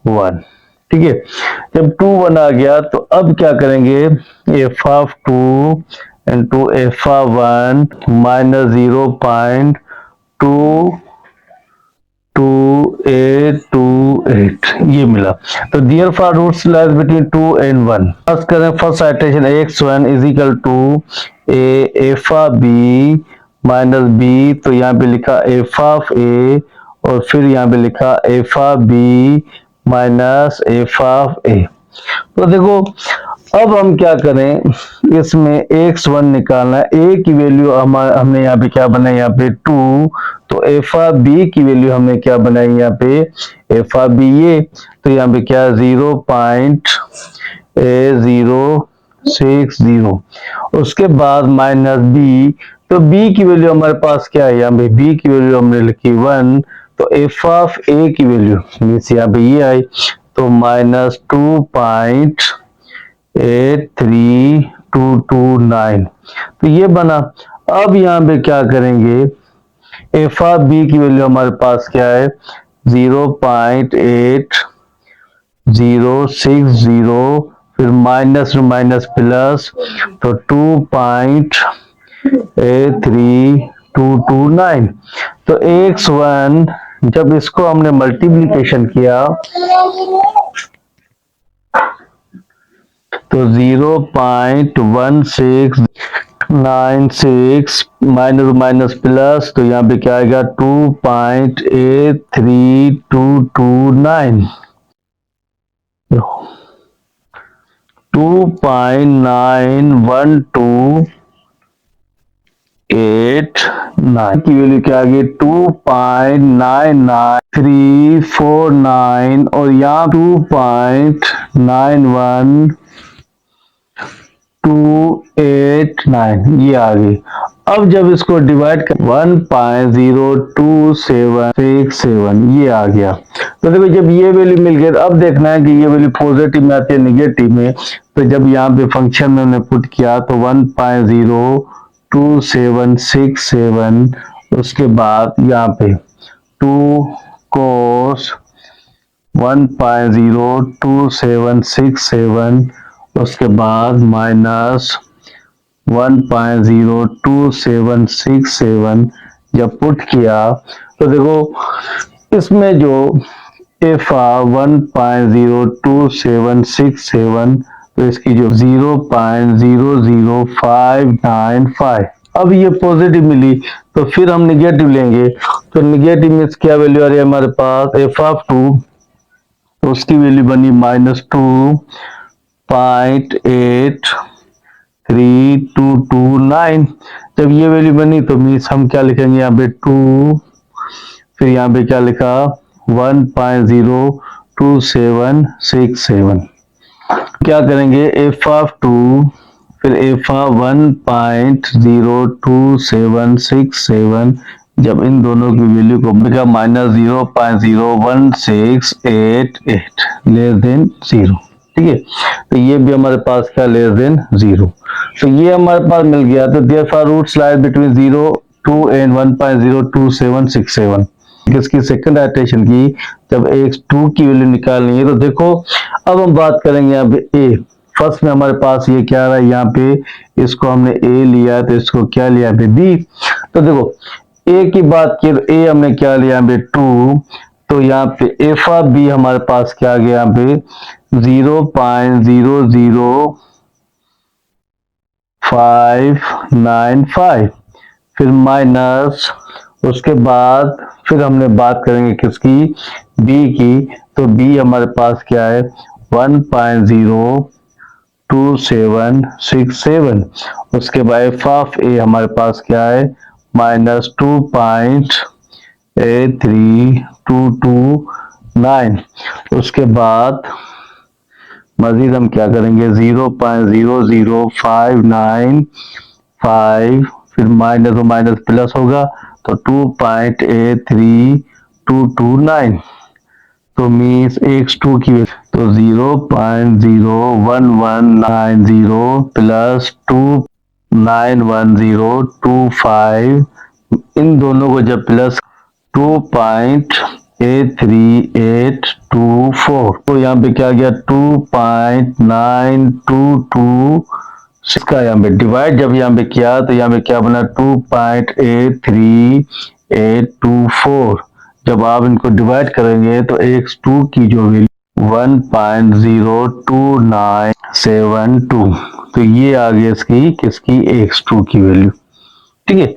1। ठीक है, जब 2 1 आ गया तो अब क्या करेंगे, F of 2 into F of 1 minus 0.2828 ये मिला। तो dear for roots lies between 2 and 1। First करें first iteration x1 is equal to A F of B minus B, तो यहाँ पे लिखा एफ ऑफ ए और फिर यहाँ पे लिखा F of B minus F of A. तो देखो अब हम क्या करें, इसमें x1 निकालना है, a की वैल्यू हमने यहाँ पे क्या बनाई यहाँ पे 2, तो एफ ऑफ b की वैल्यू हमने क्या बनाई यहाँ पे एफ ऑफ b ये, तो यहाँ पे क्या 0.060। उसके बाद माइनस b, तो b की वैल्यू हमारे पास क्या है यहाँ पे, b की वैल्यू हमने लिखी 1, तो एफ ऑफ a की वैल्यू मीन्स यहाँ पे ये आई, तो -2.83229, तो ये बना। अब यहाँ पे क्या करेंगे, एफ ऑफ बी की वैल्यू हमारे पास क्या है 0.8060 फिर माइनस माइनस प्लस, तो 2.83229। तो x1 जब इसको हमने मल्टीप्लिकेशन किया तो 0.16 96 माइनस माइनस प्लस, तो यहाँ पे क्या आएगा 2.83229, 2.9128 की वैल्यू क्या आ गई 2.99349, और यहाँ 2.91289 ये आ गई। अब जब इसको डिवाइड कर 1.027767 ये आ गया। तो देखो जब ये वैल्यू मिल गई, अब देखना है कि ये वैल्यू पॉजिटिव में आती है निगेटिव में। तो जब यहाँ पे फंक्शन में हमने पुट किया तो 1.02767, उसके बाद यहाँ पे 2 cos 1.02767, उसके बाद माइनस 1.02767 जब पुट किया तो देखो इसमें जो एफ 1.02767, तो इसकी जो 0.00595, अब ये पॉजिटिव मिली तो फिर हम निगेटिव लेंगे। तो निगेटिव में क्या वैल्यू आ रही है हमारे पास एफ ऑफ 2, तो उसकी वैल्यू बनी -2.83229। जब ये वैल्यू बनी तो मीन्स हम क्या लिखेंगे यहाँ पे 2, फिर यहाँ पे क्या लिखा 1.02767, क्या करेंगे एफ ऑफ 2 फिर एफ ऑफ 1.02767, जब इन दोनों की वैल्यू को बिका -0.01688 लेस देन 0, ठीक है। तो ये भी हमारे पास क्या लेस देन 0, तो ये हमारे पास मिल गया। तो therefore roots lies between 0 2 and 1.02767। इसकी सेकंड आइटरेशन की जब x2 की वैल्यू निकालनी है तो देखो अब हम बात करेंगे यहाँ पे a। फर्स्ट में हमारे पास ये क्या रहा है, यहाँ पे इसको हमने a लिया तो इसको क्या लिया यहाँ पे b। तो देखो a की बात की तो a हमने क्या लिया यहाँ पे 2, तो यहाँ पे एफ ऑफ b हमारे पास क्या आ गया यहाँ पे 0.00595, फिर माइनस, उसके बाद फिर हमने बात करेंगे किसकी b की, तो b हमारे पास क्या है 1.02767, उसके बाद एफ ऑफ a हमारे पास क्या है -2.83229, उसके बाद मजीद हम क्या करेंगे 0.00595, फिर माइनस और माइनस प्लस होगा तो 2.83229, तो मीन्स x2 की तो 0.01190 प्लस 2911025, इन दोनों को जब प्लस 2.83824, तो यहाँ पे क्या गया 2.922, इसका यहाँ पे डिवाइड जब यहाँ पे किया तो यहाँ पे क्या बना 2.83824। जब आप इनको डिवाइड करेंगे तो x2 की जो वैल्यू 1.02972, तो ये आ गई इसकी किसकी x2 की वैल्यू, ठीक है।